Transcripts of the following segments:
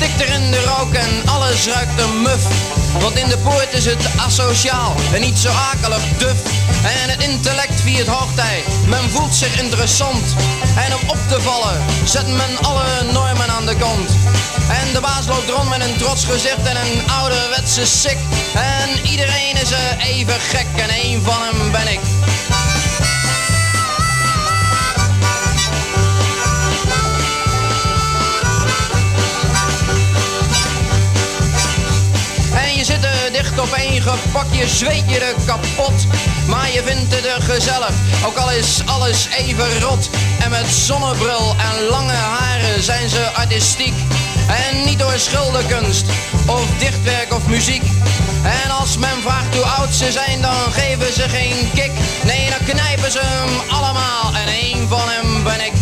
stikt er in de rook en alles ruikt er muf. Want in de poort is het asociaal en niet zo akelig duf. En het intellect viert hoogtij, men voelt zich interessant. En om op te vallen zet men alle normen aan de kant. En de baas loopt rond met een trots gezicht en een ouderwetse sik. En iedereen is even gek en één van hem ben ik. Je zit er dicht op één gepakt, je zweet je er kapot. Maar je vindt het er gezellig, ook al is alles even rot. En met zonnebril en lange haren zijn ze artistiek. En niet door schilderkunst, of dichtwerk of muziek. En als men vraagt hoe oud ze zijn, dan geven ze geen kick. Nee, dan knijpen ze hem allemaal en één van hem ben ik.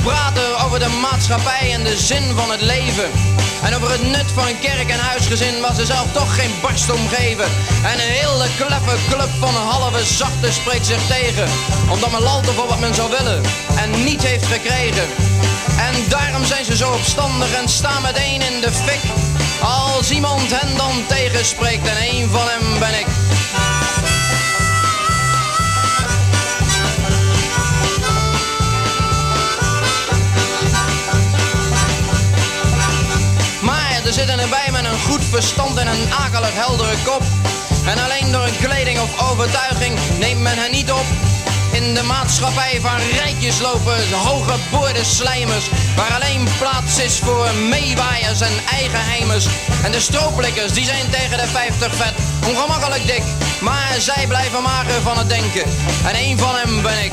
Praten over de maatschappij en de zin van het leven. En over het nut van kerk en huisgezin waar ze zelf toch geen barst om geven. En een hele kleffe club van halve zachte spreekt zich tegen. Omdat men lalt over wat men zou willen en niet heeft gekregen. En daarom zijn ze zo opstandig en staan meteen in de fik. Als iemand hen dan tegenspreekt en één van hem ben ik. Er zitten erbij met een goed verstand en een akelig heldere kop. En alleen door een kleding of overtuiging neemt men hen niet op. In de maatschappij van rijtjes lopen hooggeboorde slijmers. Waar alleen plaats is voor meewaaiers en eigenheimers. En de strooplikkers die zijn tegen de 50 vet, ongemakkelijk dik. Maar zij blijven mager van het denken. En één van hem ben ik.